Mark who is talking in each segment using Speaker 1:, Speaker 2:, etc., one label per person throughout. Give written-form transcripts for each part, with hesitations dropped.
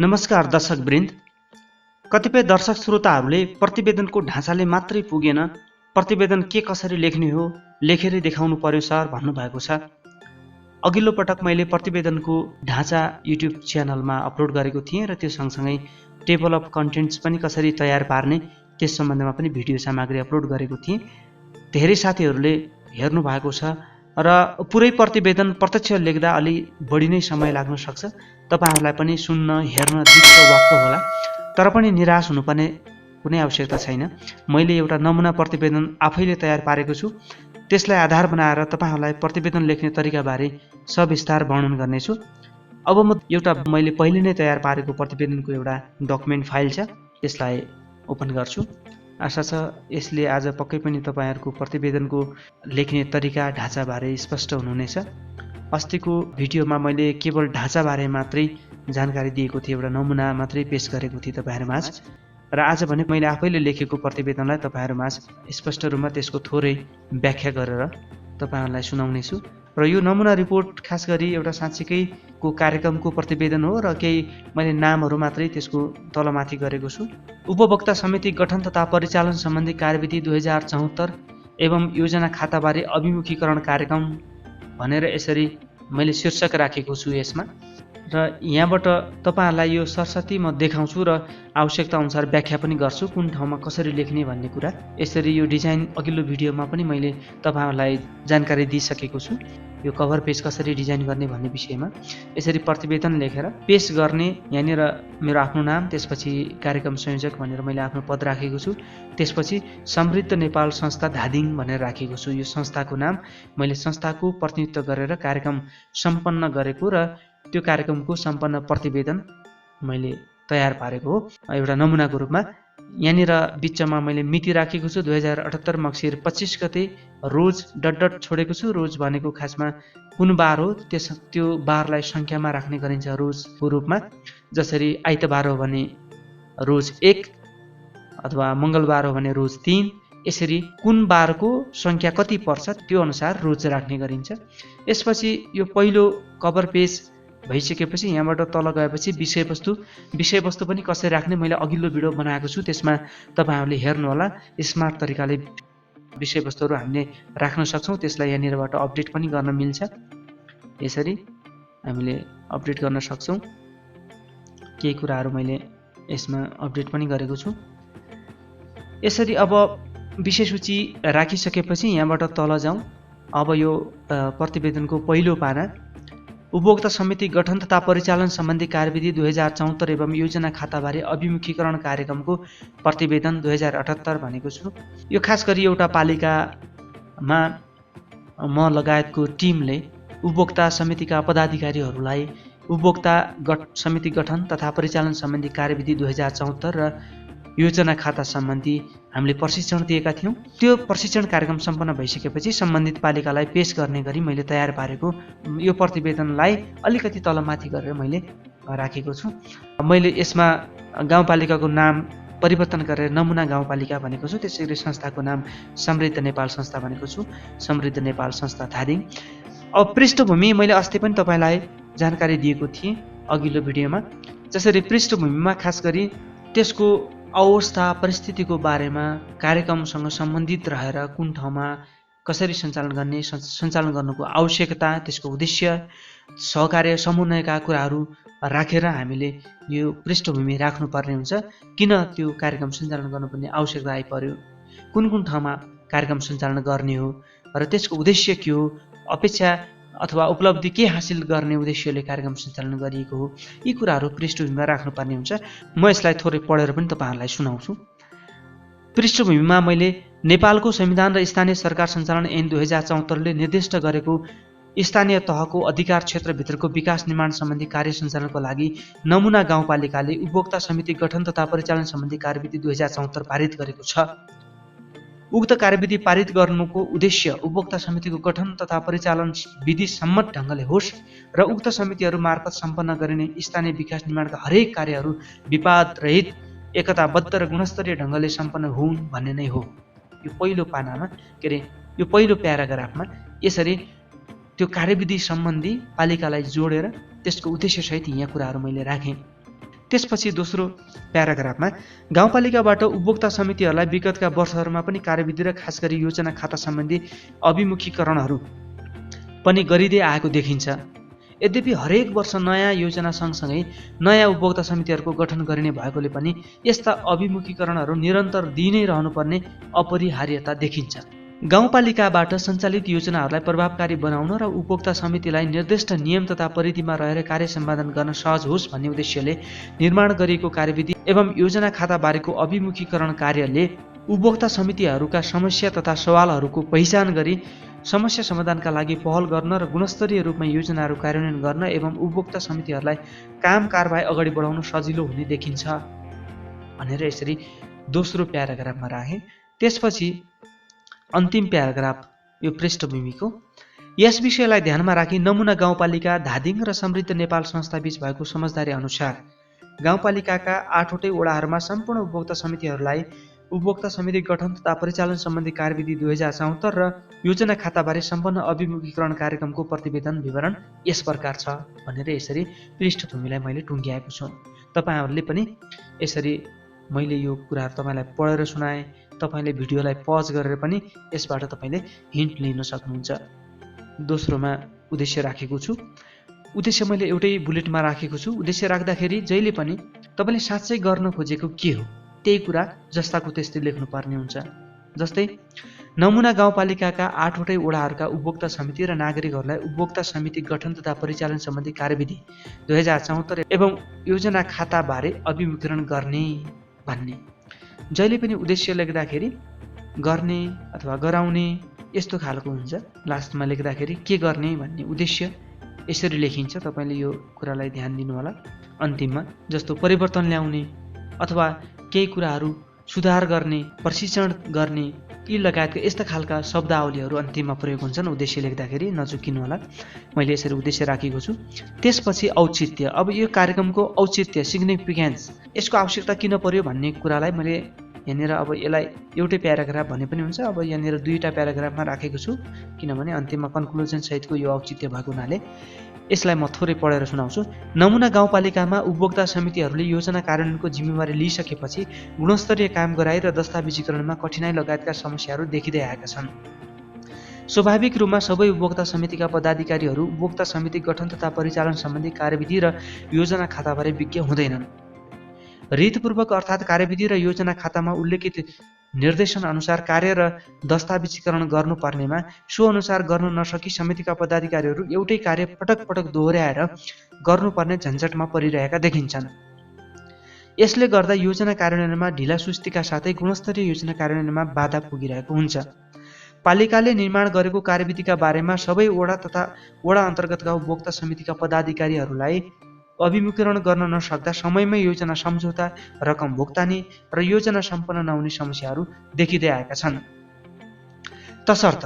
Speaker 1: नमस्कार दर्शकवृन्द। कतिपय दर्शक श्रोताहरूले प्रतिवेदनको ढाँचाले मात्रै पुगेन, प्रतिवेदन के कसरी लेख्ने हो, लेखेरै देखाउनु पर्यो सर भन्नुभएको छ। अघिल्लो पटक मैले प्रतिवेदनको ढाँचा युट्युब च्यानलमा अपलोड गरेको थिएँ र त्यो सँगसँगै टेबल अफ कन्टेन्ट्स पनि कसरी तयार पार्ने त्यस सम्बन्धमा पनि भिडियो सामग्री अपलोड गरेको थिएँ। धेरै साथीहरूले हेर्नु भएको छ र पुरै प्रतिवेदन प्रत्यक्ष लेख्दा अलि बढी नै समय लाग्न सक्छ। तपाईहरुलाई पनि सुन्न हेर्न दिक्क वाक्क होला, तर पनि निराश हुनुपर्ने कुनै आवश्यकता छैन। मैले एउटा नमुना प्रतिवेदन आफैले तयार पारेको छु। त्यसलाई आधार बनाएर तपाईहरुलाई प्रतिवेदन लेख्ने तरिकाबारे सविस्तार वर्णन गर्नेछु। अब म एउटा मैले पहिले नै तयार पारेको प्रतिवेदनको एउटा डकुमेन्ट फाइल छ, यसलाई ओपन गर्छु। आशा छ यसले आज पक्कै पनि तपाईहरुको प्रतिवेदनको लेख्ने तरिका ढाँचाबारे स्पष्ट हुनुहुनेछ। अस्तिको भिडियोमा मैले केवल ढाँचाबारे मात्रै जानकारी दिएको थिएँ, एउटा नमुना मात्रै पेश गरेको थिएँ तपाईहरुमाझ, र आज भने मैले आफैले लेखेको प्रतिवेदनलाई तपाईहरुमाझ स्पष्ट रूपमा त्यसको थोरै व्याख्या गरेर तपाईहरुलाई सुनाउने छु। र यो नमुना रिपोर्ट खास गरी एउटा साँच्चीकैको कार्यक्रमको प्रतिवेदन हो र केही मैले नामहरू मात्रै त्यसको तलमाथि गरेको छु। उपभोक्ता समिति गठन तथा परिचालन सम्बन्धी कार्यविधि 2074 एवं योजना खाताबारे अभिमुखीकरण कार्यक्रम भनेर यसरी मैले शीर्षक राखेको छु यसमा। र यहाँबाट तपाईहरुलाई यो सरसती म देखाउँछु र आवश्यकता अनुसार व्याख्या पनि गर्छु कुन ठाउँमा कसरी लेख्ने भन्ने कुरा। यसरी यो डिजाइन अघिल्लो भिडियोमा पनि मैले तपाईहरुलाई जानकारी दिइसकेको छु, यो कभर पेज कसरी डिजाइन गर्ने भन्ने विषयमा। यसरी प्रतिवेदन लेखेर पेश गर्ने, यहाँनिर मेरो आफ्नो नाम, त्यसपछि कार्यक्रम संयोजक भनेर मैले आफ्नो पद राखेको छु, त्यसपछि समृद्ध नेपाल संस्था धादिङ भनेर राखेको छु। यो संस्थाको नाम मैले संस्थाको प्रतिनिधित्व गरेर कार्यक्रम सम्पन्न गरेको र त्यो कार्यक्रमको सम्पन्न प्रतिवेदन मैले तयार पारेको हो एउटा नमुनाको रूपमा। यहाँनिर बिचमा मैले मिति राखेको छु 2078 मक्सिर 25 गते रोज डट छोडेको छु। रोज भनेको खासमा कुन बार हो त्यो बारलाई संख्यामा राख्ने गरिन्छ रोजको रूपमा। जसरी आइतबार हो भने रोज 1 अथवा मंगलबार हो भने रोज 3, यसरी कुन बारको संख्या कति पर्छ त्यो अनुसार रोज राख्ने गरिन्छ। यसपछि यो पहिलो कभर पेज भइसकेपछि यहाँबाट तल गएपछि विषयवस्तु पनि कसरी राख्ने मैले अघिल्लो भिडियो बनाएको छु, त्यसमा तपाईहरुले हेर्नु होला। स्मार्ट तरिकाले विषयवस्तुहरू हामीले राख्न सक्छौं, त्यसलाई यहाँनिरबाट अपडेट पनि गर्न मिल्छ। यसरी हामीले अपडेट गर्न सक्छौं। केही कुराहरू मैले यसमा अपडेट पनि गरेको छु। यसरी अब विषय सूची राखिसकेपछि यहाँबाट तल जाउँ। अब यो प्रतिवेदनको पहिलो पाना उपभोक्ता समिति गठन तथा परिचालन सम्बन्धी कार्यविधि 2074 एवं योजना खाताबारे अभिमुखीकरण कार्यक्रमको प्रतिवेदन 2078 भनेको छु। यो खास गरी एउटा पालिकामा म लगायतको टिमले उपभोक्ता समितिका पदाधिकारीहरूलाई उपभोक्ता समिति गठन तथा परिचालन सम्बन्धी कार्यविधि 2074 र योजना खाता सम्बन्धी हामीले प्रशिक्षण दिएका थियौं। त्यो प्रशिक्षण कार्यक्रम सम्पन्न भइसकेपछि सम्बन्धित पालिकालाई पेश गर्ने गरी मैले तयार पारेको यो प्रतिवेदनलाई अलिकति तलमाथि गरेर मैले राखेको छु। मैले यसमा गाउँपालिकाको नाम परिवर्तन गरेर नमुना गाउँपालिका भनेको छु। त्यसैगरी संस्थाको नाम समृद्ध नेपाल संस्था भनेको छु, समृद्ध नेपाल संस्था धादिङ। अब पृष्ठभूमि मैले अस्ति पनि तपाईलाई जानकारी दिएको थिएँ अघिल्लो भिडियोमा। जसरी पृष्ठभूमिमा खास गरी त्यसको अवस्था परिस्थितिको बारेमा कार्यक्रमसँग सम्बन्धित रहेर कुन ठाउँमा कसरी सञ्चालन गर्ने, सञ्चालन गर्नुको आवश्यकता, त्यसको उद्देश्य, सहकार्य समन्वयका कुराहरू राखेर हामीले यो पृष्ठभूमि राख्नुपर्ने हुन्छ। किन त्यो कार्यक्रम सञ्चालन गर्नुपर्ने आवश्यकता आइपर्यो, कुन ठाउँमा कार्यक्रम सञ्चालन गर्ने हो र त्यसको उद्देश्य के हो, अपेक्षा अथवा उपलब्धि के हासिल गर्ने उद्देश्यले कार्यक्रम सञ्चालन गरिएको हो, यी कुराहरू पृष्ठभूमिमा राख्नुपर्ने हुन्छ। म यसलाई थोरै पढेर पनि तपाईहरुलाई सुनाउँछु। पृष्ठभूमिमा मैले नेपालको संविधान र स्थानीय सरकार सञ्चालन ऐन 2074 ले निर्दिष्ट गरेको स्थानीय तहको अधिकार क्षेत्रभित्रको विकास निर्माण सम्बन्धी कार्य सञ्चालनको लागि नमुना गाउँपालिकाले उपभोक्ता समिति गठन तथा परिचालन सम्बन्धी कार्यविधि 2074 पारित गरेको छ। उक्त कार्यविधि पारित गर्नुको उद्देश्य उपभोक्ता समितिको गठन तथा परिचालन विधि सम्मत ढङ्गले होस् र उक्त समितिहरू मार्फत सम्पन्न गरिने स्थानीय विकास निर्माणका हरेक कार्यहरू विवाद रहित, एकताबद्ध र गुणस्तरीय ढङ्गले सम्पन्न हुन् भन्ने नै हो। यो पहिलो पानामा यो पहिलो प्याराग्राफमा यसरी त्यो कार्यविधि सम्बन्धी पालिकालाई जोडेर त्यसको उद्देश्यसहित यहाँ कुराहरू मैले राखेँ। त्यसपछि दोस्रो प्याराग्राफमा गाउँपालिकाबाट उपभोक्ता समितिहरूलाई विगतका वर्षहरूमा पनि कार्यविधि र खास गरी योजना खाता सम्बन्धी अभिमुखीकरणहरू पनि गरिँदै आएको देखिन्छ। यद्यपि हरेक वर्ष नयाँ योजना सँगसँगै नयाँ उपभोक्ता समितिहरूको गठन गरिने भएकोले पनि यस्ता अभिमुखीकरणहरू निरन्तर दिइ नै रहनुपर्ने अपरिहार्यता देखिन्छ। गाउँपालिकाबाट सञ्चालित योजनाहरूलाई प्रभावकारी बनाउन र उपभोक्ता समितिलाई निर्दिष्ट नियम तथा परिधिमा रहेर कार्य सम्पादन गर्न सहज होस् भन्ने उद्देश्यले निर्माण गरिएको कार्यविधि एवं योजना खाताबारेको अभिमुखीकरण कार्यले उपभोक्ता समितिहरूका समस्या तथा सवालहरूको पहिचान गरी समस्या समाधानका लागि पहल गर्न र गुणस्तरीय रूपमा योजनाहरू कार्यान्वयन गर्न एवं उपभोक्ता समितिहरूलाई काम कारबाही अगाडि बढाउन सजिलो हुने देखिन्छ भनेर यसरी दोस्रो प्याराग्राफमा राखे। त्यसपछि अन्तिम प्याराग्राफ यो पृष्ठभूमिको, यस विषयलाई ध्यानमा राखी नमुना गाउँपालिका धादिङ र समृद्ध नेपाल संस्थाबीच भएको समझदारी अनुसार गाउँपालिकाका 8वटै वडाहरूमा सम्पूर्ण उपभोक्ता समितिहरूलाई उपभोक्ता समिति गठन तथा परिचालन सम्बन्धी कार्यविधि 2074 र योजना खाताबारे सम्पन्न अभिमुखीकरण कार्यक्रमको प्रतिवेदन विवरण यस प्रकार छ भनेर यसरी पृष्ठभूमिलाई मैले टुङ्ग्याएको छु। तपाईँहरूले पनि यसरी मैले यो कुराहरू तपाईँलाई पढेर सुनाएँ, तपाईँले भिडियोलाई पज गरेर पनि यसबाट तपाईँले हिन्ट लिन सक्नुहुन्छ। दोस्रोमा उद्देश्य राखेको छु। उद्देश्य मैले एउटै बुलेटमा राखेको छु। उद्देश्य राख्दाखेरि जहिले पनि तपाईँले साँच्चै गर्न खोजेको के हो त्यही कुरा जस्ताको त्यस्तै लेख्नुपर्ने हुन्छ। जस्तै नमुना गाउँपालिकाका 8वटै वडाहरूका उपभोक्ता समिति र नागरिकहरूलाई उपभोक्ता समिति गठन तथा परिचालन सम्बन्धी कार्यविधि 2074 एवं योजना खाताबारे अभिमुखीकरण गर्ने भन्ने। जहिले पनि उद्देश्य लेख्दाखेरि गर्ने अथवा गराउने यस्तो खालको हुन्छ। लास्टमा लेख्दाखेरि के गर्ने भन्ने उद्देश्य यसरी लेखिन्छ। तपाईँले यो कुरालाई ध्यान दिनु होला। अन्तिममा जस्तो परिवर्तन ल्याउने अथवा केही कुराहरू सुधार गर्ने, प्रशिक्षण गर्ने यी लगायतका यस्ता खालका शब्दावलीहरू अन्तिममा प्रयोग हुन्छन् उद्देश्य लेख्दाखेरि, नचुकिनु होला। मैले यसरी उद्देश्य राखेको छु। त्यसपछि औचित्य। अब यो कार्यक्रमको औचित्य, सिग्निफिकेन्स, यसको आवश्यकता किन पर्यो भन्ने कुरालाई मैले यहाँनिर अब यसलाई एउटै प्याराग्राफ भने पनि हुन्छ। अब यहाँनिर 2टा प्याराग्राफमा राखेको छु किनभने अन्तिममा कन्क्लुजन सहितको यो औचित्य भएको हुनाले यसलाई म थोरै पढेर सुनाउँछु। नमुना गाउँपालिकामा उपभोक्ता समितिहरूले योजना कार्यान्वयनको जिम्मेवारी लिइसकेपछि गुणस्तरीय काम गराइ र दस्तावेजीकरणमा कठिनाइ लगायतका समस्याहरू देखिँदै आएका छन्। स्वाभाविक रूपमा सबै उपभोक्ता समितिका पदाधिकारीहरू उपभोक्ता समिति गठन तथा परिचालन सम्बन्धी कार्यविधि र योजना खाताबारे विज्ञ हुँदैनन्। रीतपूर्वक अर्थात् कार्यविधि र योजना खातामा उल्लेखित निर्देशन अनुसार कार्य र दस्तावेजीकरण गर्नुपर्नेमा सो अनुसार गर्न नसकी समितिका पदाधिकारीहरू एउटै कार्य पटक पटक दोहोर्याएर गर्नुपर्ने झन्झटमा परिरहेका देखिन्छन्। यसले गर्दा योजना कार्यान्वयनमा ढिलासुस्तीका साथै गुणस्तरीय योजना कार्यान्वयनमा बाधा पुगिरहेको हुन्छ। पालिकाले निर्माण गरेको कार्यविधिका बारेमा सबै वडा तथा वडा अन्तर्गतका उपभोक्ता समितिका पदाधिकारीहरूलाई अभिमुखीकरण गर्न नसक्दा समयमै योजना सम्झौता, रकम भुक्तानी र योजना सम्पन्न नहुने समस्याहरू देखिँदै आएका छन्। तसर्थ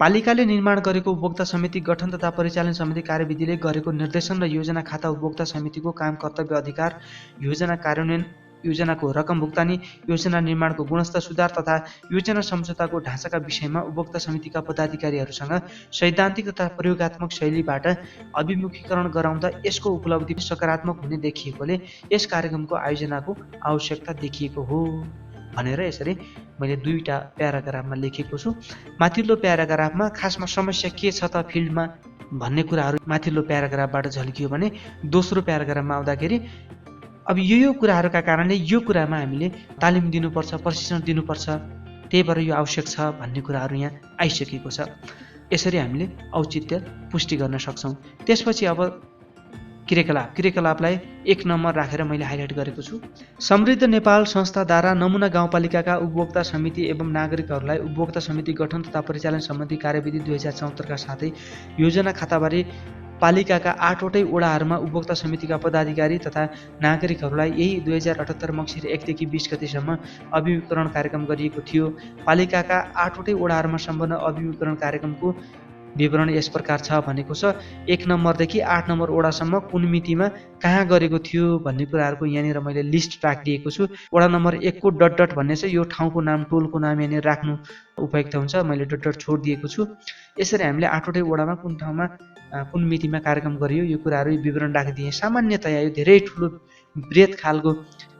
Speaker 1: पालिकाले निर्माण गरेको उपभोक्ता समिति गठन तथा परिचालन सम्बन्धी कार्यविधिले गरेको निर्देशन र योजना खाता उपभोक्ता समितिको काम कर्तव्य अधिकार, योजना कार्यान्वयन, योजनाको रकम भुक्तानी, योजना निर्माणको गुणस्तर सुधार तथा योजना सम्झौताको ढाँचाका विषयमा उपभोक्ता समितिका पदाधिकारीहरूसँग सैद्धान्तिक तथा प्रयोगात्मक शैलीबाट अभिमुखीकरण गराउँदा यसको उपलब्धि सकारात्मक हुने देखिएकोले यस कार्यक्रमको आयोजनाको आवश्यकता देखिएको हो भनेर यसरी मैले 2टा प्याराग्राफमा लेखेको छु। माथिल्लो प्याराग्राफमा खासमा समस्या के छ त फिल्डमा भन्ने कुराहरू माथिल्लो प्याराग्राफबाट झल्कियो भने दोस्रो प्याराग्राफमा आउँदाखेरि अब यो कुराहरूका कारणले यो कुरामा हामीले तालिम दिनुपर्छ, प्रशिक्षण दिनुपर्छ, त्यही भएर यो आवश्यक छ भन्ने कुराहरू यहाँ आइसकेको छ। यसरी हामीले औचित्य पुष्टि गर्न सक्छौँ। त्यसपछि अब क्रियाकलापलाई 1 नम्बर राखेर मैले हाइलाइट गरेको छु। समृद्ध नेपाल संस्थाद्वारा नमुना गाउँपालिकाका उपभोक्ता समिति एवं नागरिकहरूलाई उपभोक्ता समिति गठन तथा परिचालन सम्बन्धी कार्यविधि 2074 का साथै योजना खाताबारे पालिकाका 8वटै वडाहरूमा उपभोक्ता समितिका पदाधिकारी तथा नागरिकहरूलाई यही 2078 मङ्सिर 1 देखि 20 गतेसम्म अभिमुखीकरण कार्यक्रम गरिएको थियो। पालिकाका 8वटै वडाहरूमा सम्पन्न अभिमुखीकरण कार्यक्रमको विवरण यस प्रकार छ भनेको छ। 1 नम्बरदेखि 8 नम्बर वडासम्म कुन मितिमा कहाँ गरेको थियो भन्ने कुराहरूको यहाँनिर मैले लिस्ट राखिदिएको छु। वडा नम्बर 1 को डट भन्ने चाहिँ यो ठाउँको नाम, टोलको नाम यहाँनिर राख्नु उपयुक्त हुन्छ। मैले डट छोडिदिएको छु। यसरी हामीले 8वटै वडामा कुन ठाउँमा कुन मितिमा कार्यक्रम गरियो यो कुराहरू विवरण राखिदिएँ। सामान्यतया यो धेरै ठुलो वृहत खालको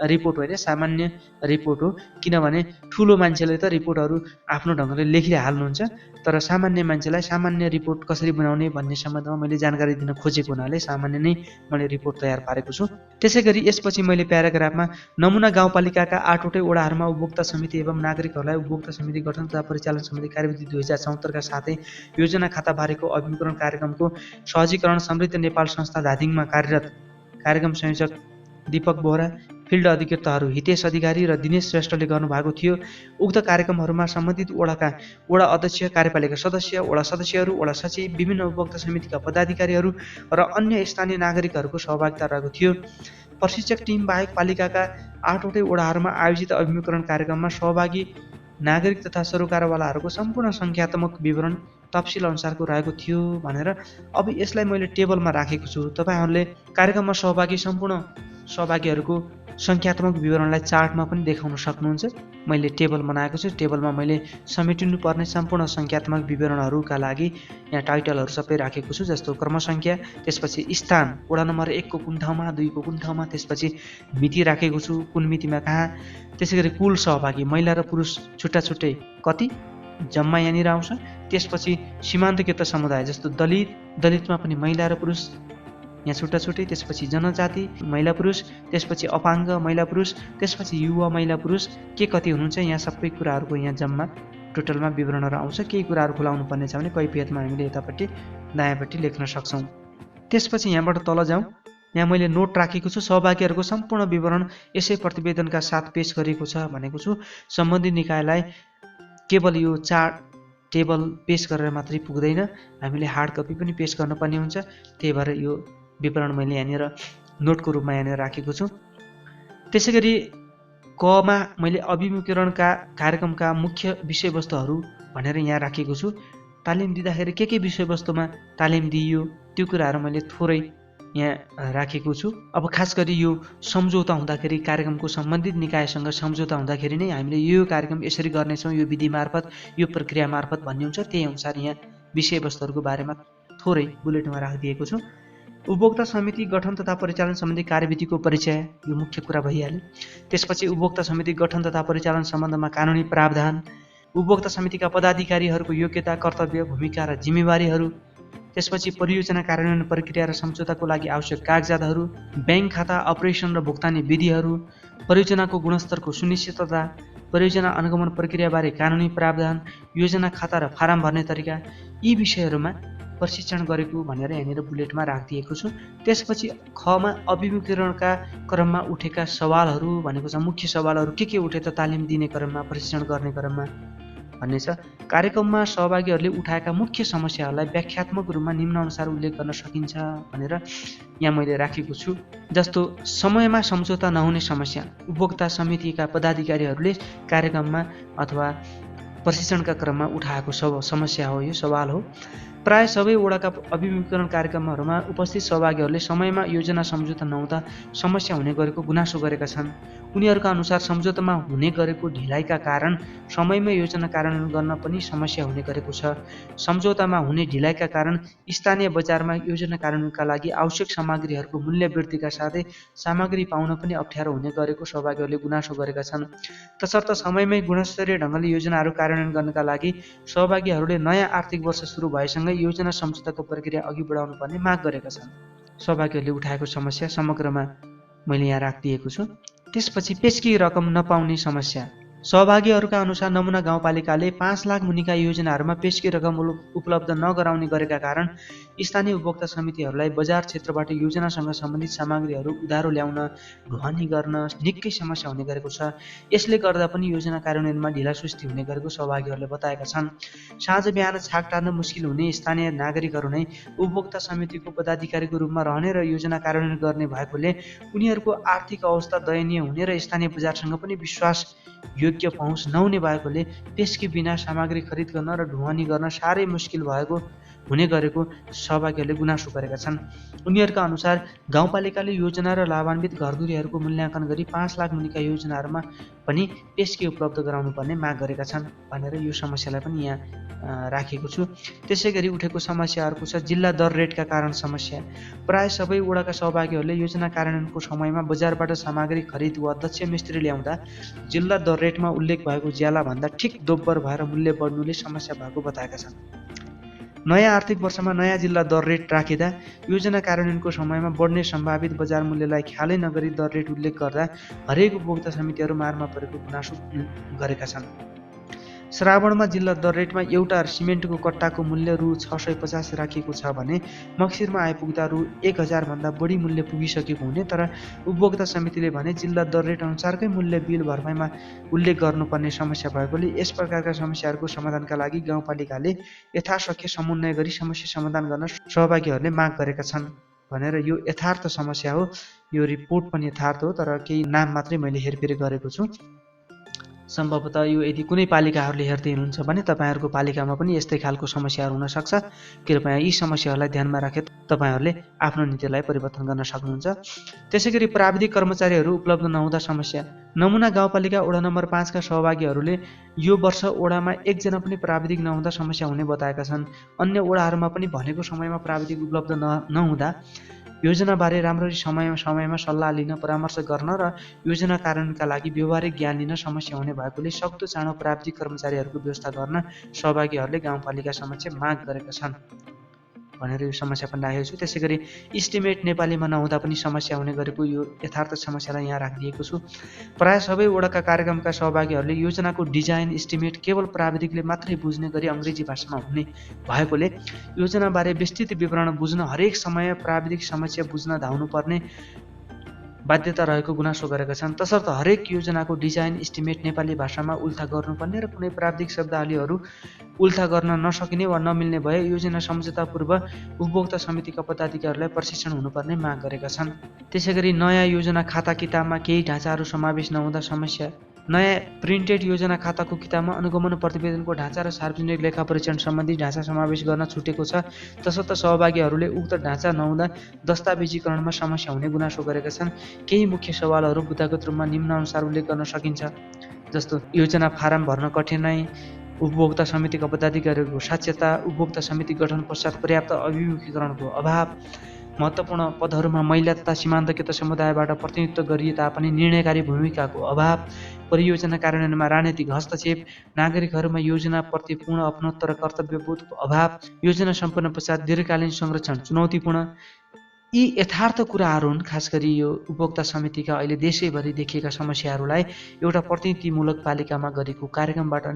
Speaker 1: रिपोर्ट होइन, सामान्य रिपोर्ट हो। किनभने ठुलो मान्छेले त रिपोर्टहरू आफ्नो ढङ्गले लेखिहाल्नुहुन्छ, तर सामान्य मान्छेलाई सामान्य रिपोर्ट कसरी बनाउने भन्ने सम्बन्धमा मैले जानकारी दिन खोजेको हुनाले सामान्य नै मैले रिपोर्ट तयार पारेको छु। त्यसै गरी यसपछि मैले प्याराग्राफमा नमुना गाउँपालिकाका 8वटै वडाहरूमा उपभोक्ता समिति एवं नागरिकहरूलाई उपभोक्ता समिति गठन तथा परिचालन सम्बन्धी कार्यविधि 2074 का साथै योजना खाताबारेको अभिमुखीकरण कार्यक्रमको सहजीकरण समृद्ध नेपाल संस्था धादिङमा कार्यरत कार्यक्रम संयोजक दीपक बोहरा, फिल्ड अधिकृतहरू हितेश अधिकारी र दिनेश श्रेष्ठले गर्नुभएको थियो। उक्त कार्यक्रमहरूमा सम्बन्धित वडाका वडा अध्यक्ष, कार्यपालिका सदस्य, वडा सदस्यहरू, वडा सचिव, विभिन्न उपभोक्ता समितिका पदाधिकारीहरू र अन्य स्थानीय नागरिकहरूको सहभागिता रहेको थियो। प्रशिक्षक टिम बाहेक पालिकाका 8वटै वडाहरूमा आयोजित अभिमुखीकरण कार्यक्रममा सहभागी नागरिक तथा सरोकारवालाहरूको सम्पूर्ण सङ्ख्यात्मक विवरण तफसिल अनुसारको रहेको थियो भनेर अब यसलाई मैले टेबलमा राखेको छु। तपाईँहरूले कार्यक्रममा सहभागी सम्पूर्ण सहभागीहरूको सङ्ख्यात्मक विवरणलाई चार्टमा पनि देखाउन सक्नुहुन्छ। मैले टेबल बनाएको छु। टेबलमा मैले समेटिनुपर्ने सम्पूर्ण सङ्ख्यात्मक विवरणहरूका लागि यहाँ टाइटलहरू सबै राखेको छु, जस्तो क्रमसङ्ख्या, त्यसपछि स्थान, वडा नम्बर 1 को कुन ठाउँमा, 2 को कुन ठाउँमा, त्यसपछि मिति राखेको छु, कुन मितिमा कहाँ, त्यसै गरी कुल सहभागी महिला र पुरुष छुट्टा छुट्टै कति जम्मा यहाँनिर आउँछ। त्यसपछि सीमान्तकृत समुदाय जस्तो दलितमा पनि महिला र पुरुष यहाँ छुट्टा छुट्टै, त्यसपछि जनजाति महिला पुरुष, त्यसपछि अपाङ्ग महिला पुरुष, त्यसपछि युवा महिला पुरुष के कति हुनुहुन्छ, यहाँ सबै कुराहरूको यहाँ जम्मा टोटलमा विवरणहरू आउँछ। केही कुराहरू खुलाउनु पर्ने छ भने कैफियतमा हामीले यतापट्टि दायाँपट्टि लेख्न सक्छौँ। त्यसपछि यहाँबाट तल जाउँ। यहाँ मैले नोट राखेको छु, सहभागीहरूको सम्पूर्ण विवरण यसै प्रतिवेदनका साथ पेश गरिएको छ भनेको छु। सम्बन्धित निकायलाई केवल यो चार्ट टेबल पेश गरेर मात्रै पुग्दैन, हामीले हार्ड कपी पनि पेश गर्नुपर्ने हुन्छ। त्यही भएर यो विवरण मैले यहाँनिर नोटको रूपमा यहाँनिर राखेको छु। त्यसै गरी कमा मैले अभिमुखीकरणका कार्यक्रमका मुख्य विषयवस्तुहरू भनेर यहाँ राखेको छु। तालिम दिँदाखेरि के विषयवस्तुमा तालिम दिइयो त्यो कुराहरू मैले थोरै यहाँ राखेको छु। अब खास गरी यो सम्झौता हुँदाखेरि, कार्यक्रमको सम्बन्धित निकायसँग सम्झौता हुँदाखेरि नै हामीले यो कार्यक्रम यसरी गर्नेछौँ, यो विधि मार्फत, यो प्रक्रिया मार्फत भन्ने हुन्छ। त्यही अनुसार यहाँ विषयवस्तुहरूको बारेमा थोरै बुलेटमा राखिदिएको छु। उपभोक्ता समिति गठन तथा परिचालन सम्बन्धी कार्यविधिको परिचय, यो मुख्य कुरा भइहाल्यो। त्यसपछि उपभोक्ता समिति गठन तथा परिचालन सम्बन्धमा कानुनी प्रावधान, उपभोक्ता समितिका पदाधिकारीहरूको योग्यता, कर्तव्य, भूमिका र जिम्मेवारीहरू, त्यसपछि परियोजना कार्यान्वयन प्रक्रिया र सम्झौताको लागि आवश्यक कागजातहरू, ब्याङ्क खाता अपरेसन र भुक्तानी विधिहरू, परियोजनाको गुणस्तरको सुनिश्चितता, परियोजना अनुगमन प्रक्रियाबारे कानुनी प्रावधान, योजना खाता र फारम भर्ने तरिका, यी विषयहरूमा प्रशिक्षण गरेको भनेर यहाँनिर बुलेटमा राखिदिएको छु। त्यसपछि खमा अभिमुखीकरणका क्रममा उठेका सवालहरू भनेको छ, मुख्य सवालहरू के उठे त तालिम दिने क्रममा, प्रशिक्षण गर्ने क्रममा भन्ने छ। कार्यक्रममा सहभागीहरूले उठाएका मुख्य समस्याहरूलाई व्याख्यात्मक रूपमा निम्नानुसार उल्लेख गर्न सकिन्छ भनेर यहाँ मैले राखेको छु। जस्तो समयमा सम्झौता नहुने समस्या, उपभोक्ता समितिका पदाधिकारीहरूले कार्यक्रममा अथवा प्रशिक्षणका क्रममा उठाएको समस्या हो, यो सवाल हो। प्राय सबै वडाका अभिमुखीकरण कार्यक्रमहरूमा उपस्थित सहभागीहरूले समयमा योजना सम्झौता नहुँदा समस्या हुने गरेको गुनासो गरेका छन्। उनीहरूका अनुसार सम्झौतामा हुने गरेको ढिलाइका कारण समयमै योजना कार्यान्वयन गर्न पनि समस्या हुने गरेको छ। सम्झौतामा हुने ढिलाइका कारण स्थानीय बजारमा योजना कार्यान्वयनका लागि आवश्यक सामग्रीहरूको मूल्य वृद्धिका साथै सामग्री पाउन पनि अप्ठ्यारो हुने गरेको सहभागीहरूले गुनासो गरेका छन्। तसर्थ समयमै गुणस्तरीय ढङ्गले योजनाहरू कार्यान्वयन गर्नका लागि सहभागीहरूले नयाँ आर्थिक वर्ष सुरु भएसँगै योजना सम्झौताको प्रक्रिया अघि बढाउनु पर्ने माग गरेका छन्। सहभागीहरूले उठाएको समस्या समग्रमा मैले यहाँ राखिदिएको छु। त्यसपछि पेशकी रकम नपाउने समस्या, सहभागीहरूका अनुसार नमुना गाउँपालिकाले 5 लाख मुनिका योजनाहरूमा पेशकी रकम उपलब्ध नगराउने गरेका कारण स्थानीय उपभोक्ता समितिहरूलाई बजार क्षेत्रबाट योजनासँग सम्बन्धित सामग्रीहरू उधारो ल्याउन, ढुवानी गर्न निकै समस्या हुने गरेको छ। यसले गर्दा पनि योजना कार्यान्वयनमा ढिलासुस्ती हुने गरेको सहभागीहरूले बताएका छन्। साँझ बिहान छाक टार्न मुस्किल हुने स्थानीय नागरिकहरू नै उपभोक्ता समितिको पदाधिकारीको रूपमा रहने र योजना कार्यान्वयन गर्ने भएकोले उनीहरूको आर्थिक अवस्था दयनीय हुने र स्थानीय बजारसँग पनि विश्वास योग्य पहुँच नहुने भएकोले पेशकी बिना सामग्री खरिद गर्न र ढुवानी गर्न साह्रै मुस्किल भएको हुने गरेको सहभागीहरूले गुनासो गरेका छन्। उनीहरूका अनुसार गाउँपालिकाले योजना र लाभान्वित घरधुरीहरूको मूल्याङ्कन गरी 5 लाख मुनिका योजनाहरूमा पनि पेस्के उपलब्ध गराउनुपर्ने माग गरेका छन् भनेर यो समस्यालाई पनि यहाँ राखेको छु। त्यसै गरी उठेको समस्या अर्को छ जिल्ला दर रेटका कारण समस्या। प्राय सबै वडाका सहभागीहरूले योजना कार्यान्वयनको समयमा बजारबाट सामग्री खरिद वा दक्ष मिस्त्री ल्याउँदा जिल्ला दर रेटमा उल्लेख भएको ज्यालाभन्दा ठिक दोब्बर भएर मूल्य बढ्नुले समस्या भएको बताएका छन्। नयाँ आर्थिक वर्षमा नयाँ जिल्ला दर रेट राखिँदा योजना कार्यान्वयनको समयमा बढ्ने सम्भावित बजार मूल्यलाई ख्यालै नगरी दर रेट उल्लेख गर्दा हरेक उपभोक्ता समितिहरू मारमा परेको गुनासो गरेका छन्। श्रावणमा जिल्ला दर रेटमा एउटा सिमेन्टको कट्टाको मूल्य रु 650 राखिएको छ भने मक्सिरमा आइपुग्दा रु 1000 भन्दा बढी मूल्य पुगिसकेको हुने, तर उपभोक्ता समितिले भने जिल्ला दर रेट अनुसारकै मूल्य बिल भरपाईमा उल्लेख गर्नुपर्ने समस्या भएकोले यस प्रकारका समस्याहरूको समाधानका लागि गाउँपालिकाले यथाशक्य समन्वय गरी समस्या समाधान गर्न सहभागीहरूले माग गरेका छन् भनेर यो यथार्थ समस्या हो। यो रिपोर्ट पनि यथार्थ हो, तर केही नाम मात्रै मैले हेरफेर गरेको छु। सम्भवतः यो यदि कुनै पालिकाहरूले हेर्दै हुनुहुन्छ भने तपाईँहरूको पालिकामा पनि यस्तै खालको समस्याहरू हुनसक्छ। कृपया यी समस्याहरूलाई ध्यानमा राखेर तपाईँहरूले आफ्नो नीतिलाई परिवर्तन गर्न सक्नुहुन्छ। त्यसै गरी प्राविधिक कर्मचारीहरू उपलब्ध नहुँदा समस्या। नमुना गाउँपालिका वडा नम्बर 5 का सहभागीहरूले यो वर्ष वडामा एकजना पनि प्राविधिक नहुँदा समस्या हुने बताएका छन्। अन्य वडाहरूमा पनि भनेको समयमा प्राविधिक उपलब्ध नहुँदा योजनाबारे राम्ररी समयमा सल्लाह लिन, परामर्श गर्न र योजना कार्यान्वयनका लागि व्यवहारिक ज्ञान लिन समस्या हुने भएकोले सक्दो चाँडो प्राविधिक कर्मचारीहरूको व्यवस्था गर्न सहभागीहरूले गाउँपालिका समक्ष माग गरेका छन् भनेर यो समस्या पनि राखेको छु। त्यसै गरी इस्टिमेट नेपालीमा नहुँदा पनि समस्या हुने गरेको यो यथार्थ समस्यालाई यहाँ राखिदिएको छु। प्राय सबै वडाका कार्यक्रमका सहभागीहरूले योजनाको डिजाइन इस्टिमेट केवल प्राविधिकले मात्रै बुझ्ने गरी अङ्ग्रेजी भाषामा हुने भएकोले योजनाबारे विस्तृत विवरण बुझ्न हरेक समय प्राविधिक समस्या बुझ्न धाउनुपर्ने बाध्यता रहेको गुनासो गरेका छन्। तसर्थ हरेक योजनाको डिजाइन इस्टिमेट नेपाली भाषामा उल्था गर्नुपर्ने र कुनै प्राविधिक शब्दावलीहरू उल्था गर्न नसकिने वा नमिल्ने भए योजना सम्झौतापूर्व उपभोक्ता समितिका पदाधिकारीहरूलाई प्रशिक्षण हुनुपर्ने माग गरेका छन्। त्यसै गरी नयाँ योजना खाता किताबमा केही ढाँचाहरू समावेश नहुँदा समस्या। नयाँ प्रिन्टेड योजना खाताको किताबमा अनुगमन प्रतिवेदनको ढाँचा र सार्वजनिक लेखा परीक्षण सम्बन्धी ढाँचा समावेश गर्न छुटेको छ। तसर्थ सहभागीहरूले उक्त ढाँचा नहुँदा दस्तावेजीकरणमा समस्या हुने गुनासो गरेका छन्। केही मुख्य सवालहरू बुदागत रूपमा निम्नानुसार उल्लेख गर्न सकिन्छ, जस्तो योजना फारम भर्न कठिनाइ, उपभोक्ता समितिका पदाधिकारीहरूको साक्षरता, उपभोक्ता समिति गठन पश्चात पर्याप्त अभिमुखीकरणको अभाव, महत्त्वपूर्ण पदहरूमा महिला तथा सीमान्तकृत समुदायबाट प्रतिनिधित्व गरिए तापनि निर्णयकारी भूमिकाको अभाव, परियोजना कार्यान्वयनमा राजनीतिक हस्तक्षेप, नागरिकहरूमा योजनाप्रति पूर्ण अपनत्व र कर्तव्यबोधको अभाव, योजना सम्पन्न पश्चात दीर्घकालीन संरक्षण चुनौतीपूर्ण। यी यथार्थ कुराहरू हुन्। खास गरी यो उपभोक्ता समितिका अहिले देशैभरि देखिएका समस्याहरूलाई एउटा प्रतिनिधिमूलक पालिकामा गरेको कार्यक्रमबाट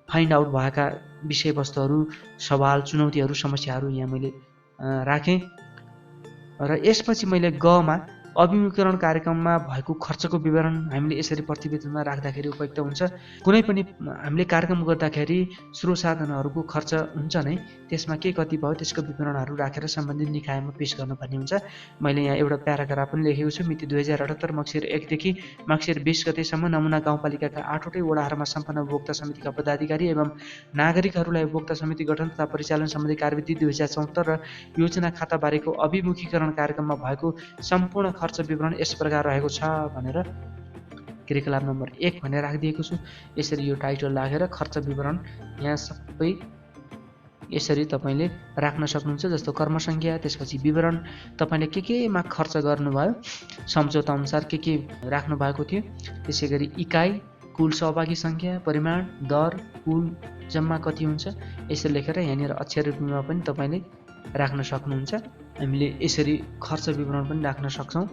Speaker 1: फाइन्ड आउट भएका विषयवस्तुहरू, सवाल, चुनौतीहरू, समस्याहरू यहाँ मैले राखेँ। र यसपछि मैले गमा अभिमुखीकरण कार्यक्रममा भएको खर्चको विवरण हामीले यसरी प्रतिवेदनमा राख्दाखेरि उपयुक्त हुन्छ। कुनै पनि हामीले कार्यक्रम गर्दाखेरि स्रोत साधनहरूको खर्च हुन्छ नै, त्यसमा के कति भयो त्यसको विवरणहरू राखेर सम्बन्धित निकायमा पेश गर्नुपर्ने हुन्छ। मैले यहाँ एउटा प्याराग्राफ पनि लेखेको छु। मिति 2078 मक्सिर 1 देखि मक्सिर 20 गतेसम्म नमुना गाउँपालिकाका 8वटै वडाहरूमा सम्पन्न उपभोक्ता समितिका पदाधिकारी एवं नागरिकहरूलाई उपभोक्ता समिति गठन तथा परिचालन सम्बन्धी कार्यविधि 2074 र योजना खाताबारेको अभिमुखीकरण कार्यक्रममा भएको सम्पूर्ण खर्च विवरण यस प्रकार रहेको छ भनेर क्रियाकलाप नम्बर 1 भनेर राखिदिएको छु। यसरी यो टाइटल राखेर खर्च विवरण यहाँ सबै यसरी तपाईँले राख्न सक्नुहुन्छ। जस्तो कर्मसङ्ख्या, त्यसपछि विवरण, तपाईँले केमा खर्च गर्नुभयो, सम्झौता अनुसार के राख्नु भएको थियो, त्यसै गरी इकाइ, कुल सहभागी सङ्ख्या, परिमाण, दर, कुल जम्मा कति हुन्छ, यसरी लेखेर यहाँनिर अक्षर रूपमा पनि तपाईँले राख्न सक्नुहुन्छ। हामीले यसरी खर्च विवरण पनि राख्न सक्छौँ।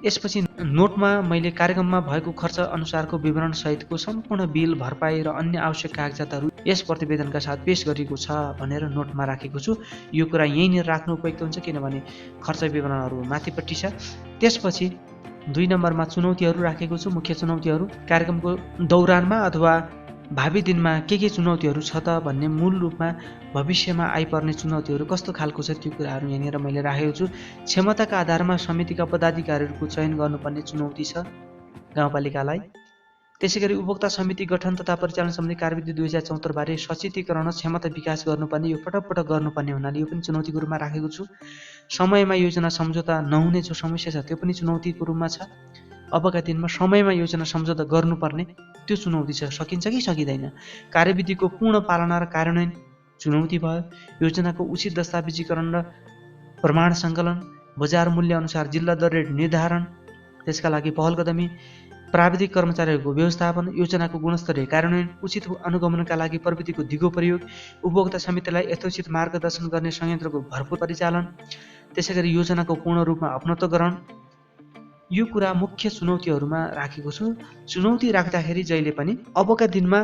Speaker 1: यसपछि नोटमा मैले कार्यक्रममा भएको खर्च अनुसारको विवरण सहितको सम्पूर्ण बिल, भरपाई र अन्य आवश्यक कागजातहरू यस प्रतिवेदनका साथ पेश गरिएको छ भनेर नोटमा राखेको छु। यो कुरा यहीँनिर राख्नु उपयुक्त हुन्छ किनभने खर्च विवरणहरू माथिपट्टि छ। त्यसपछि 2 नम्बरमा चुनौतीहरू राखेको छु। मुख्य चुनौतीहरू कार्यक्रमको दौरानमा अथवा भावी दिनमा के चुनौतीहरू छ त भन्ने मूल रूपमा भविष्यमा आइपर्ने चुनौतीहरू कस्तो खालको छ त्यो कुराहरू यहाँनिर मैले राखेको छु। क्षमताका आधारमा समितिका पदाधिकारीहरूको चयन गर्नुपर्ने चुनौती छ गाउँपालिकालाई। त्यसैगरी उपभोक्ता समिति गठन तथा परिचालन सम्बन्धी कार्यविधि 2074 बारे सचेतीकरण क्षमता विकास गर्नुपर्ने, यो पटक पटक गर्नुपर्ने हुनाले यो पनि चुनौतीको रूपमा राखेको छु। समयमा योजना सम्झौता नहुने जो समस्या छ त्यो पनि चुनौतीको रूपमा छ। अबका दिनमा समयमा योजना सम्झौता गर्नुपर्ने त्यो चुनौती छ, सकिन्छ कि सकिँदैन। कार्यविधिको पूर्ण पालना र कार्यान्वयन चुनौती भयो। योजनाको उचित दस्तावेजीकरण र प्रमाण सङ्कलन, बजार मूल्य अनुसार जिल्ला दर रेट निर्धारण, त्यसका लागि पहल कदमी, प्राविधिक कर्मचारीहरूको व्यवस्थापन, योजनाको गुणस्तरीय कार्यान्वयन, उचित अनुगमनका लागि प्रविधिको दिगो प्रयोग, उपभोक्ता समितिलाई यथोचित मार्गदर्शन गर्ने संयन्त्रको भरपूर परिचालन, त्यसैगरी योजनाको पूर्ण रूपमा अपनत्व ग्रहण, यो कुरा मुख्य चुनौतीहरूमा राखेको छु। चुनौती राख्दाखेरि जहिले पनि अबका दिनमा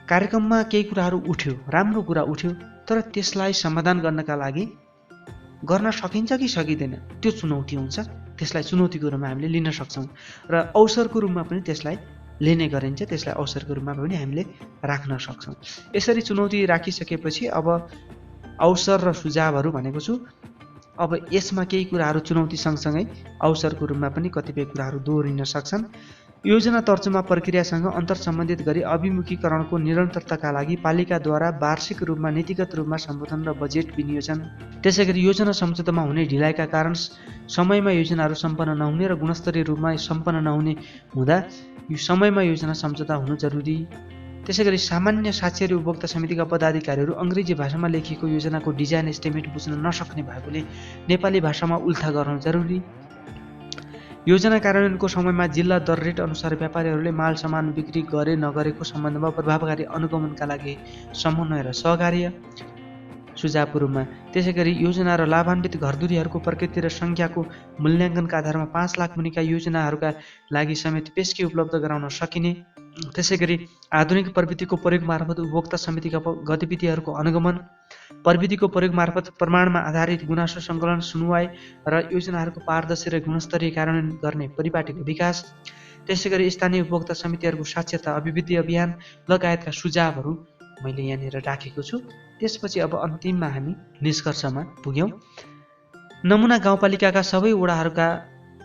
Speaker 1: कार्यक्रममा केही कुराहरू उठ्यो, राम्रो कुरा उठ्यो, तर त्यसलाई समाधान गर्नका लागि गर्न सकिन्छ कि सकिँदैन त्यो चुनौती हुन्छ। त्यसलाई चुनौतीको रूपमा हामीले लिन सक्छौँ र अवसरको रूपमा पनि त्यसलाई लिने गरिन्छ, त्यसलाई अवसरको रूपमा पनि हामीले राख्न सक्छौँ। यसरी चुनौती राखिसकेपछि अब अवसर र सुझावहरू भनेको छु। अब यसमा केही कुराहरू चुनौती सँगसँगै अवसरको रूपमा पनि कतिपय कुराहरू दोहोरिन सक्छन्। योजना तर्जुमा प्रक्रियासँग अन्तर सम्बन्धित गरी अभिमुखीकरणको निरन्तरताका लागि पालिकाद्वारा वार्षिक रूपमा नीतिगत रूपमा सम्बोधन र बजेट विनियोजन, त्यसैगरी योजना सम्झौतामा हुने ढिलाइका कारण समयमा योजनाहरू सम्पन्न नहुने र गुणस्तरीय रूपमा सम्पन्न नहुने हुँदा यो समयमा योजना सम्झौता हुनु जरुरी। त्यसैगरी सामान्य साक्षरी उपभोक्ता समितिका पदाधिकारीहरू अङ्ग्रेजी भाषामा लेखिएको योजनाको डिजाइन एस्टिमेट बुझ्न नसक्ने भएकोले नेपाली भाषामा उल्था गर्नु जरुरी। योजना कार्यान्वयनको समयमा जिल्ला दर रेट अनुसार व्यापारीहरूले माल सामान बिक्री गरे नगरेको सम्बन्धमा प्रभावकारी अनुगमनका लागि समन्वय र सहकार्य सुझावको रूपमा। त्यसैगरी योजना र लाभान्वित घरधुरीहरूको प्रकृति र सङ्ख्याको मूल्याङ्कनका आधारमा 5 लाख मुनिका योजनाहरूका लागि समेत पेस्की उपलब्ध गराउन सकिने। त्यसैगरी आधुनिक प्रविधिको प्रयोग मार्फत उपभोक्ता समितिका गतिविधिहरूको अनुगमन, प्रविधिको प्रयोग मार्फत प्रमाणमा आधारित गुनासो सङ्कलन, सुनवाई र योजनाहरूको पारदर्शी र गुणस्तरीय कार्यान्वयन गर्ने परिपाटीको विकास, त्यसैगरी स्थानीय उपभोक्ता समितिहरूको साक्षरता अभिवृद्धि अभियान लगायतका सुझावहरू मैले यहाँनिर राखेको छु। त्यसपछि अब अन्तिममा हामी निष्कर्षमा पुग्यौँ। नमुना गाउँपालिकाका सबै वडाहरूका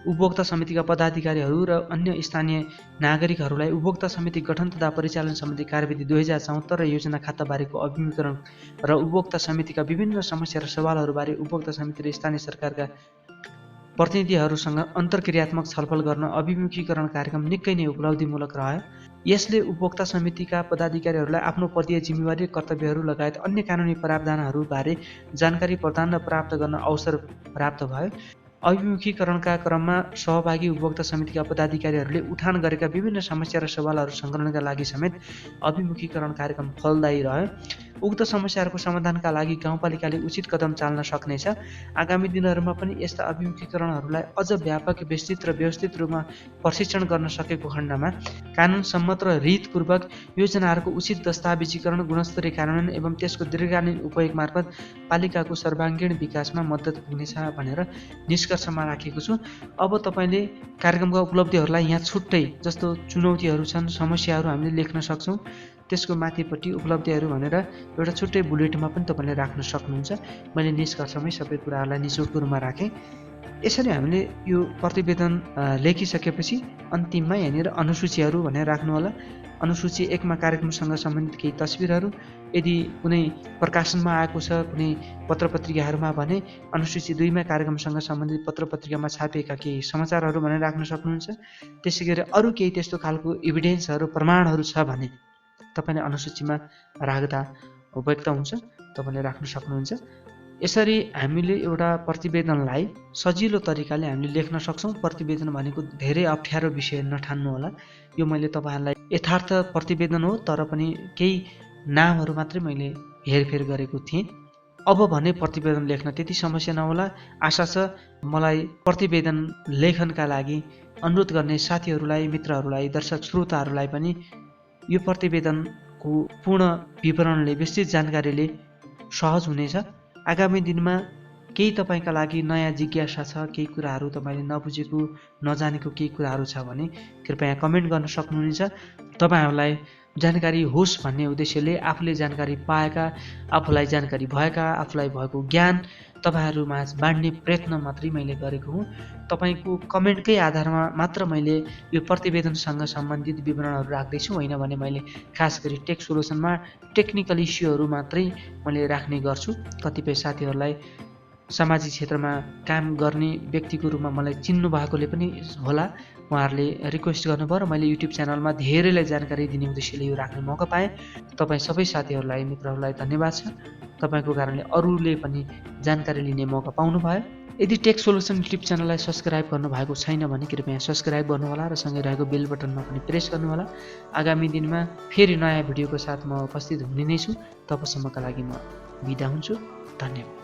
Speaker 1: उपभोक्ता समितिका पदाधिकारीहरू र अन्य स्थानीय नागरिकहरूलाई उपभोक्ता समिति गठन तथा परिचालन सम्बन्धी कार्यविधि 2074 र योजना खाताबारेको अभिमुखीकरण र उपभोक्ता समितिका विभिन्न समस्या र सवालहरूबारे उपभोक्ता समिति र स्थानीय सरकारका प्रतिनिधिहरूसँग अन्तर्क्रियात्मक छलफल गर्न अभिमुखीकरण कार्यक्रम निकै नै उपलब्धिमूलक रह्यो। यसले उपभोक्ता समितिका पदाधिकारीहरूलाई आफ्नो पदीय जिम्मेवारी र कर्तव्यहरू लगायत अन्य कानुनी प्रावधानहरूबारे जानकारी प्रदान र प्राप्त गर्न अवसर प्राप्त भयो। अभिमुखीकरणका क्रममा सहभागी उपभोक्ता समितिका पदाधिकारीहरूले उठान गरेका विभिन्न समस्या र सवालहरू सङ्कलनका लागि समेत अभिमुखीकरण कार्यक्रम फलदायी रह्यो। उक्त समस्याहरूको समाधानका लागि गाउँपालिकाले उचित कदम चाल्न सक्नेछ। आगामी दिनहरूमा पनि यस्ता अभिमुखीकरणहरूलाई अझ व्यापक, विस्तृत र व्यवस्थित रूपमा प्रशिक्षण गर्न सकेको खण्डमा कानुन सम्मत र रीतपूर्वक योजनाहरूको उचित दस्तावेजीकरण, गुणस्तरीय कार्यान्वयन एवं त्यसको दीर्घकालीन उपयोग मार्फत पालिकाको सर्वाङ्गीण विकासमा मद्दत पुग्नेछ भनेर निष्कर्षमा राखेको छु। अब तपाईँले कार्यक्रमका उपलब्धिहरूलाई यहाँ छुट्टै जस्तो चुनौतीहरू छन्, समस्याहरू हामीले लेख्न सक्छौँ, त्यसको माथिपट्टि उपलब्धिहरू भनेर एउटा छुट्टै बुलेटमा पनि तपाईँले राख्न सक्नुहुन्छ। मैले निष्कर्षमै सबै कुराहरूलाई निचोडको रूपमा राखेँ। यसरी हामीले यो प्रतिवेदन लेखिसकेपछि अन्तिममा यहाँनिर अनुसूचीहरू भनेर राख्नु होला। अनुसूची 1 मा कार्यक्रमसँग सम्बन्धित केही तस्बिरहरू, यदि कुनै प्रकाशनमा आएको छ कुनै पत्रपत्रिकाहरूमा भने अनुसूची 2 मा कार्यक्रमसँग सम्बन्धित पत्रपत्रिकामा छापिएका केही समाचारहरू भनेर राख्न सक्नुहुन्छ। त्यसै गरी अरू केही त्यस्तो खालको इभिडेन्सहरू, प्रमाणहरू छ भने तपाईँले अनुसूचीमा राख्दा उपयुक्त हुन्छ, तपाईँले राख्न सक्नुहुन्छ। यसरी हामीले एउटा प्रतिवेदनलाई सजिलो तरिकाले हामीले लेख्न सक्छौँ। प्रतिवेदन भनेको धेरै अप्ठ्यारो विषय नठान्नु होला। यो मैले तपाईँहरूलाई यथार्थ प्रतिवेदन हो, तर पनि केही नामहरू मात्रै मैले हेरफेर गरेको थिएँ। अब भने प्रतिवेदन लेख्न त्यति समस्या नहोला। आशा छ मलाई प्रतिवेदन लेखनका लागि अनुरोध गर्ने साथीहरूलाई, मित्रहरूलाई, दर्शक श्रोताहरूलाई पनि यो प्रतिवेदनको पूर्ण विवरणले, विस्तृत जानकारीले सहज हुनेछ। आगामी दिनमा केही तपाईँका लागि नयाँ जिज्ञासा छ, केही कुराहरू तपाईँले नबुझेको नजानेको केही कुराहरू छ भने कृपया कमेन्ट गर्न सक्नुहुनेछ। तपाईँहरूलाई जानकारी होस् भन्ने उद्देश्यले आफूले जानकारी पाएका, आफूलाई जानकारी भएका, आफूलाई भएको ज्ञान तपाईँहरूमा बाँड्ने प्रयत्न मात्रै मैले गरेको हुँ। तपाईँको कमेन्टकै आधारमा मात्र मैले यो प्रतिवेदनसँग सम्बन्धित विवरणहरू राख्दैछु, होइन भने मैले खास गरी टेक सोल्युसनमा टेक्निकल इस्युहरू मात्रै मैले राख्ने गर्छु। कतिपय साथीहरूलाई सामाजिक क्षेत्रमा काम गर्ने व्यक्तिको रूपमा मलाई चिन्नु भएकोले पनि होला, उहाँहरूले रिक्वेस्ट गर्नुभयो र मैले युट्युब च्यानलमा धेरैलाई जानकारी दिने उद्देश्यले यो राख्ने मौका पाएँ। तपाईँ सबै साथीहरूलाई, मित्रहरूलाई धन्यवाद छ। तपाईँको कारणले अरूले पनि जानकारी लिने मौका पाउनु भयो। यदि टेक सोल्युसन युट्युब च्यानललाई सब्सक्राइब गर्नुभएको छैन भने कृपया सब्सक्राइब गर्नुहोला र सँगै रहेको बेल बटनमा पनि प्रेस गर्नुहोला। आगामी दिनमा फेरि नयाँ भिडियोको साथ म उपस्थित हुने नै छु। तबसम्मका लागि म बिदा हुन्छु। धन्यवाद।